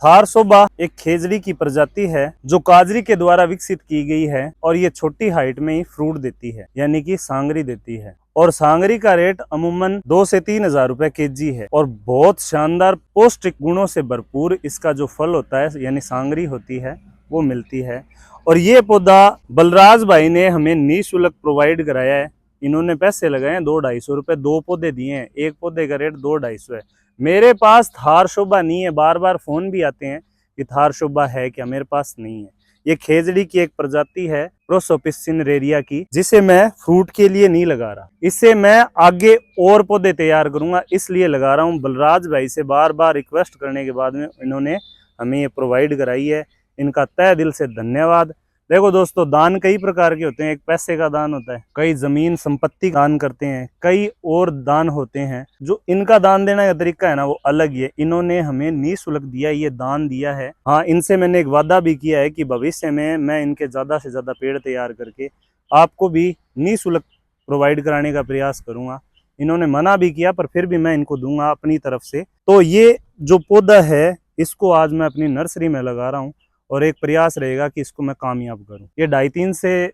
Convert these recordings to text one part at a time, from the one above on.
थार शोभा एक खेजड़ी की प्रजाति है जो काजरी के द्वारा विकसित की गई है और ये छोटी हाइट में ही फ्रूट देती है, यानी कि सांगरी देती है। और सांगरी का रेट अमूमन 2 से 3 हजार रुपए केजी है और बहुत शानदार पौष्टिक गुणों से भरपूर इसका जो फल होता है यानी सांगरी होती है वो मिलती है। और ये पौधा बलराज भाई ने हमें निःशुल्क प्रोवाइड कराया है। इन्होंने पैसे लगाए हैं 200-250 रुपए, 2 पौधे दिए हैं, एक पौधे का रेट 200-250 है। मेरे पास थार शोभा नहीं है, बार बार फोन भी आते हैं कि थार शोभा है क्या, मेरे पास नहीं है। ये खेजड़ी की एक प्रजाति है प्रोसोपिस सिनेरेरिया की, जिसे मैं फ्रूट के लिए नहीं लगा रहा। इससे मैं आगे और पौधे तैयार करूंगा, इसलिए लगा रहा हूँ। बलराज भाई से बार बार रिक्वेस्ट करने के बाद में इन्होंने हमें ये प्रोवाइड कराई है। इनका तहे दिल से धन्यवाद। देखो दोस्तों, दान कई प्रकार के होते हैं। एक पैसे का दान होता है, कई जमीन संपत्ति दान करते हैं, कई और दान होते हैं। जो इनका दान देने का तरीका है ना वो अलग ही है। इन्होंने हमें निःशुल्क दिया, ये दान दिया है। हाँ, इनसे मैंने एक वादा भी किया है कि भविष्य में मैं इनके ज्यादा से ज्यादा पेड़ तैयार करके आपको भी निःशुल्क प्रोवाइड कराने का प्रयास करूंगा। इन्होंने मना भी किया पर फिर भी मैं इनको दूंगा अपनी तरफ से। तो ये जो पौधा है इसको आज मैं अपनी नर्सरी में लगा रहा हूँ और एक प्रयास रहेगा कि इसको मैं कामयाब करूं। ये 2.5-3 से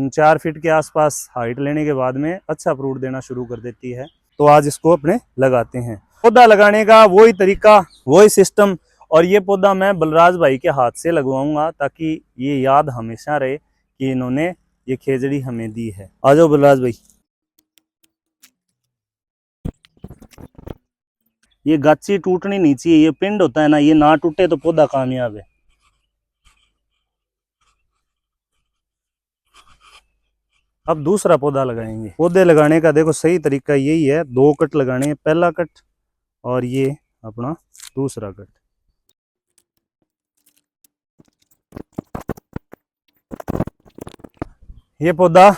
4 फीट के आसपास हाइट लेने के बाद में अच्छा फ्रूट देना शुरू कर देती है। तो आज इसको अपने लगाते हैं। पौधा लगाने का वही तरीका, वही सिस्टम। और ये पौधा मैं बलराज भाई के हाथ से लगवाऊंगा ताकि ये याद हमेशा रहे कि इन्होंने ये खेजड़ी हमें दी है। आ जाओ बलराज भाई। ये गाची टूटनी नहीं चाहिए, ये पिंड होता है ना, ये ना टूटे तो पौधा कामयाब है। अब दूसरा पौधा लगाएंगे। पौधे लगाने का देखो सही तरीका यही है, 2 कट लगाने हैं। पहला कट और ये अपना दूसरा कट। ये पौधा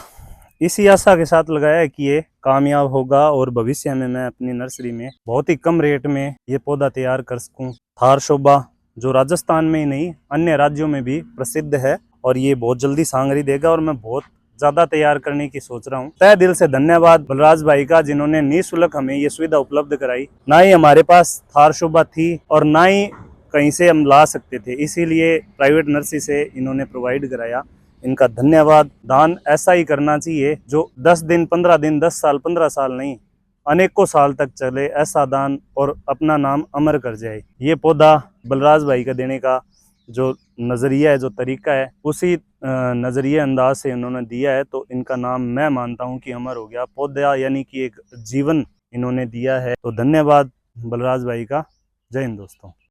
इसी आशा के साथ लगाया है कि ये कामयाब होगा और भविष्य में मैं अपनी नर्सरी में बहुत ही कम रेट में ये पौधा तैयार कर सकूं। थार शोभा जो राजस्थान में ही नहीं अन्य राज्यों में भी प्रसिद्ध है और ये बहुत जल्दी सांगरी देगा और मैं बहुत ज्यादा तैयार करने की सोच रहा हूँ। तहे दिल से धन्यवाद बलराज भाई का, जिन्होंने निःशुल्क हमें ये सुविधा उपलब्ध कराई। ना ही हमारे पास थार शोभा थी और ना ही कहीं से हम ला सकते थे, इसीलिए प्राइवेट नर्सरी से इन्होंने प्रोवाइड कराया। इनका धन्यवाद। दान ऐसा ही करना चाहिए जो 10 दिन 15 दिन 10 साल 15 साल नहीं अनेकों साल तक चले, ऐसा दान और अपना नाम अमर कर जाए। ये पौधा बलराज भाई का देने का जो नज़रिया है, जो तरीका है, उसी नज़रिए अंदाज से इन्होंने दिया है। तो इनका नाम मैं मानता हूँ कि अमर हो गया। पौधा यानी कि एक जीवन इन्होंने दिया है। तो धन्यवाद बलराज भाई का। जय हिंद दोस्तों।